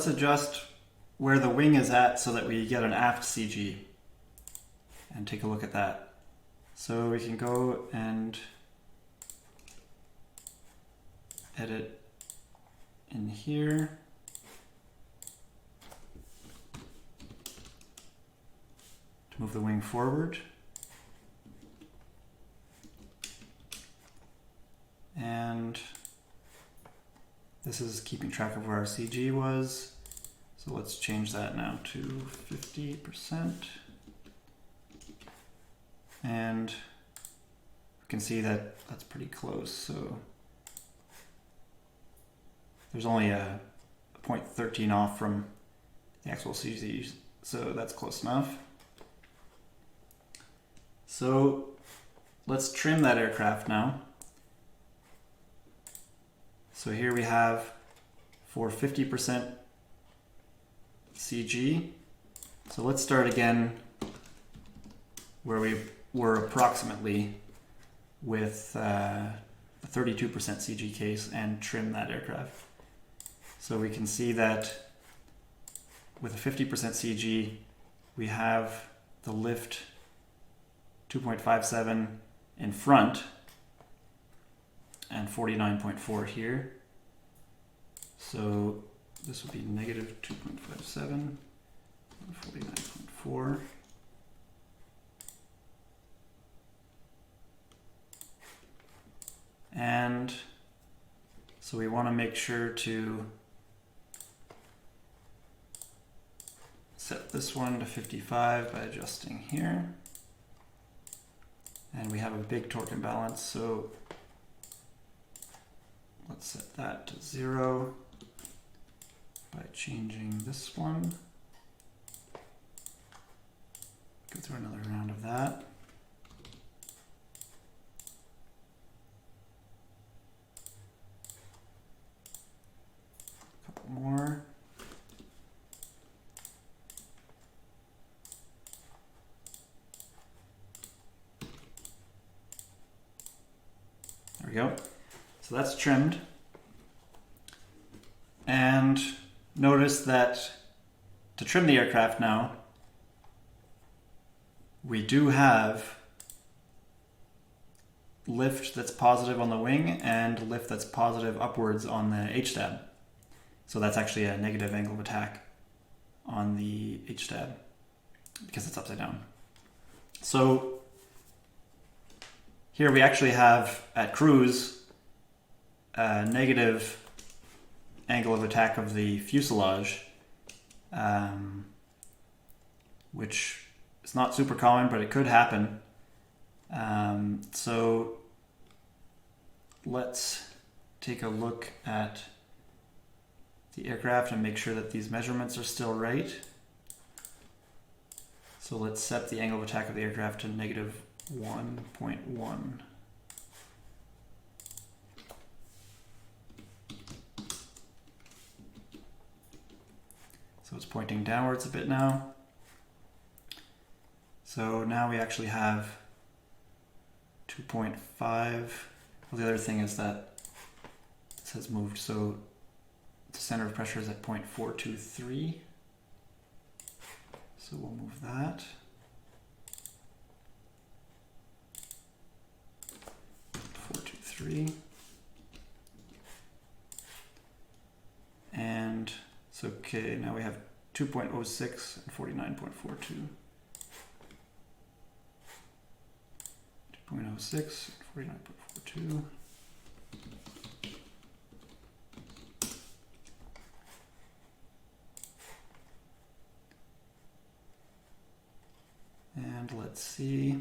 let's adjust where the wing is at so that we get an aft CG and take a look at that. So we can go and edit in here. To move the wing forward. And this is keeping track of where our CG was. So let's change that now to 50%. And we can see that that's pretty close. So there's only a 0.13 off from the actual CG. So that's close enough. So let's trim that aircraft now. So here we have for 50% CG. So let's start again where we were approximately with a 32% CG case and trim that aircraft. So we can see that with a 50% CG, we have the lift 2.57 in front and 49.4 here. So this would be negative 2.57 and 49.4. And so we want to make sure to set this one to 55 by adjusting here. And we have a big torque imbalance, so let's set that to 0 by changing this one. Go through another round of that. A couple more. There we go. So that's trimmed. And notice that to trim the aircraft now, we do have lift that's positive on the wing and lift that's positive upwards on the H-stab. So that's actually a negative angle of attack on the H-stab because it's upside down. So here we actually have at cruise a negative angle of attack of the fuselage, which is not super common, but it could happen. So let's take a look at the aircraft and make sure that these measurements are still right. So let's set the angle of attack of the aircraft to negative 1.1. So it's pointing downwards a bit now. So now we actually have 2.5. Well, the other thing is that this has moved, so the center of pressure is at 0.423. So we'll move that. 423. And so, okay, now we have 2.06 and 49.42. 2.06 and 49.42. And let's see.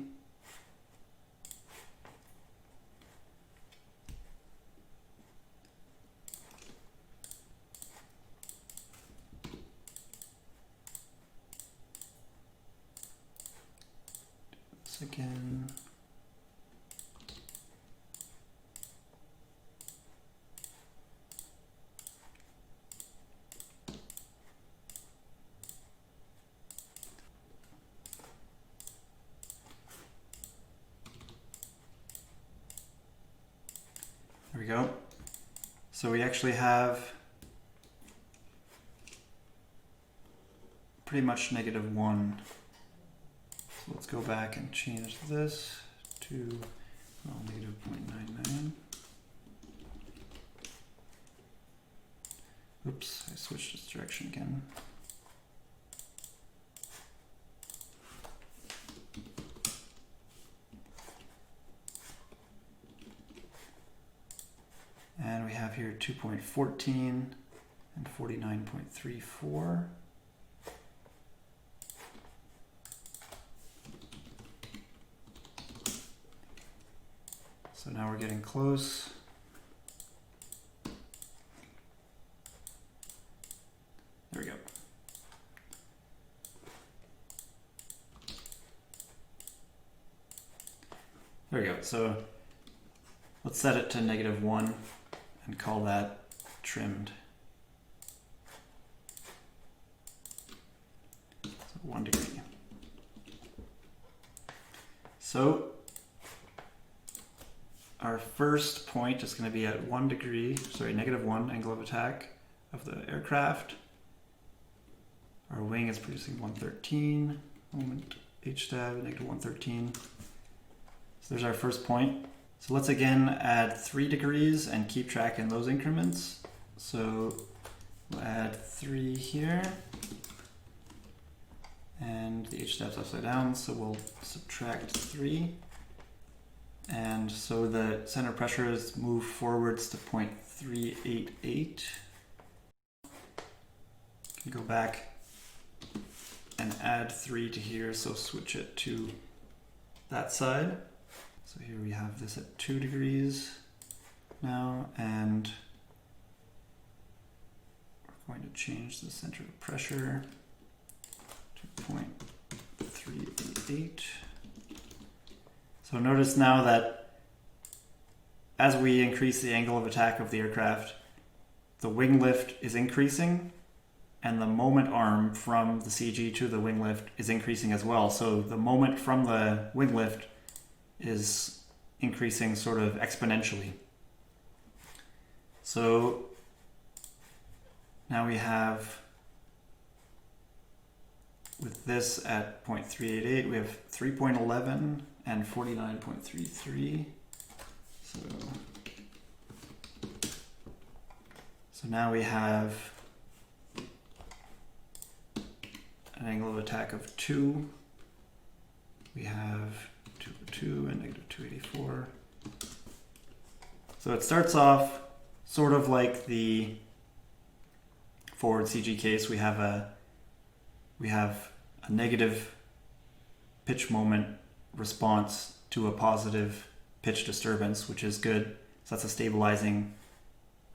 This again. There we go. So we actually have pretty much -1. So let's go back and change this to -0.99. Oops, I switched this direction again. And we have here 2.14 and 49.34. So now we're getting close. There we go. There we go. So let's set it to -1 and call that trimmed. So 1 degree. So our first point is going to be at -1 angle of attack of the aircraft. Our wing is producing 113, moment h-stab, -113. So there's our first point. So let's again add 3 degrees and keep track in those increments. So we'll add 3 here. And the h-stab's upside down, so we'll subtract 3. And so the center pressure is moved forwards to 0.388. Can go back and add 3 to here, so switch it to that side. So here we have this at 2 degrees now, and we're going to change the center of pressure to 0.388. So notice now that as we increase the angle of attack of the aircraft, the wing lift is increasing, and the moment arm from the CG to the wing lift is increasing as well. So the moment from the wing lift is increasing sort of exponentially. So now we have, with this at 0.388, we have 3.11 and 49.33. So now we have an angle of attack of 2. We have 202 and -284. So it starts off sort of like the forward CG case. We have a negative pitch moment response to a positive pitch disturbance, which is good. So that's a stabilizing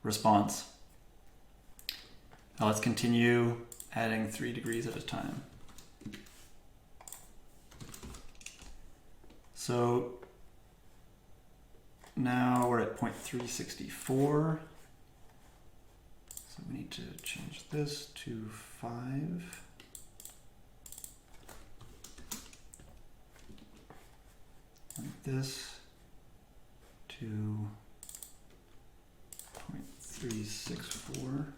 response. Now let's continue adding 3 degrees at a time. So now we're at 0.364. So we need to change this to 5. And this to 0.364.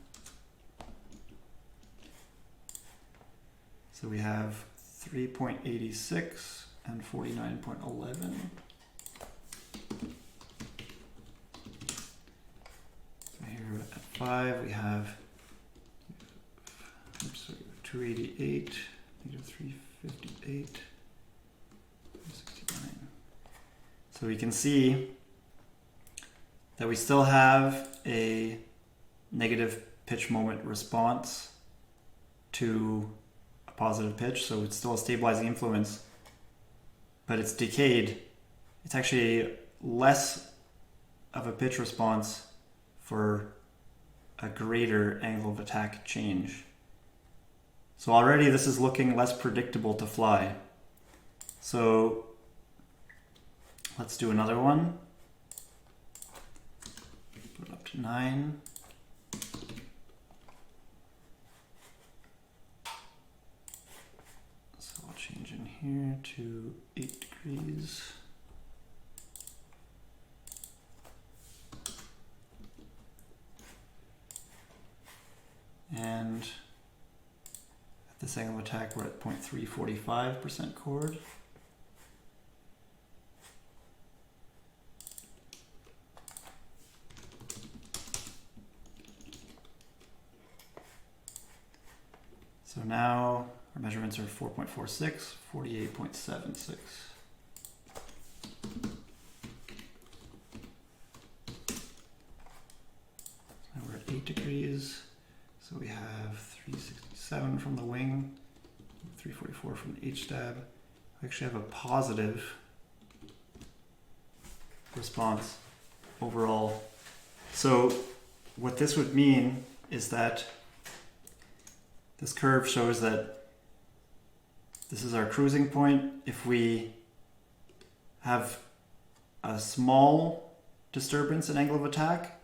So we have 3.86 and 49.11. So here at 5 we have 288, -358, 69. So we can see that we still have a negative pitch moment response to a positive pitch, so it's still a stabilizing influence, but it's decayed. It's actually less of a pitch response for a greater angle of attack change. So already this is looking less predictable to fly. So let's do another one. Put it up to 9. So I'll change in here to 8 degrees. And This angle of attack, we're at 0.345% chord. So now our measurements are 4.46, 48.76. Now we're at 8 degrees. So we have 367 from the wing, 344 from the H-stab. We actually have a positive response overall. So what this would mean is that this curve shows that this is our cruising point. If we have a small disturbance in angle of attack,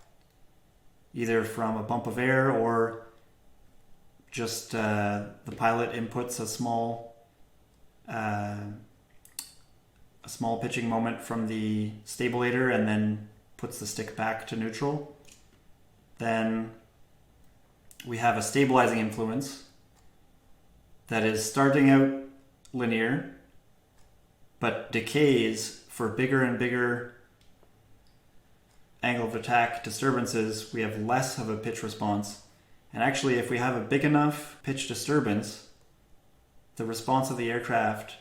either from a bump of air or just the pilot inputs a small pitching moment from the stabulator and then puts the stick back to neutral, then we have a stabilizing influence that is starting out linear but decays for bigger and bigger angle of attack disturbances. We have less of a pitch response. And actually, if we have a big enough pitch disturbance, the response of the aircraft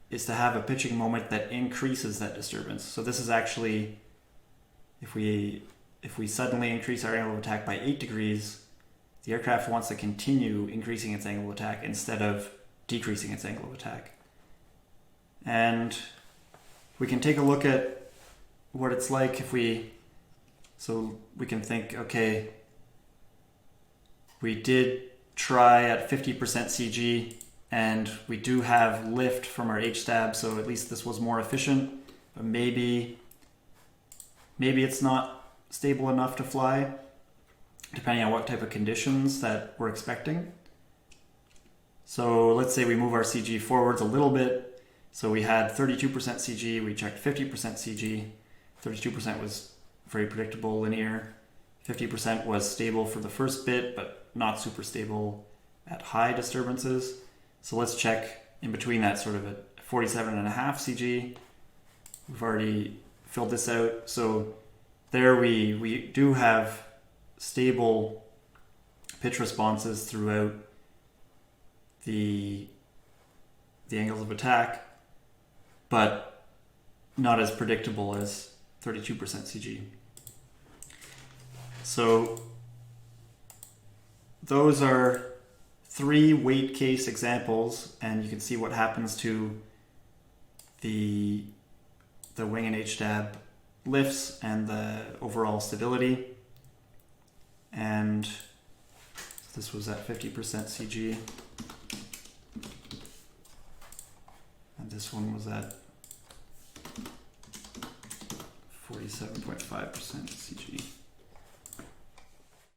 is to have a pitching moment that increases that disturbance. So this is actually, if we suddenly increase our angle of attack by 8 degrees, the aircraft wants to continue increasing its angle of attack instead of decreasing its angle of attack. And we can take a look at what it's like if so we can think, okay, we did try at 50% CG and we do have lift from our H-stab, so at least this was more efficient, but maybe it's not stable enough to fly, depending on what type of conditions that we're expecting. So let's say we move our CG forwards a little bit. So we had 32% CG, we checked 50% CG. 32% was very predictable, linear. 50% was stable for the first bit, but not super stable at high disturbances. So let's check in between that, sort of at 47.5 CG. We've already filled this out. So there we do have stable pitch responses throughout the angles of attack, but not as predictable as 32% CG. So those are 3 weight case examples, and you can see what happens to the wing and H-stab lifts and the overall stability. And this was at 50% CG. And this one was at 47.5% CG.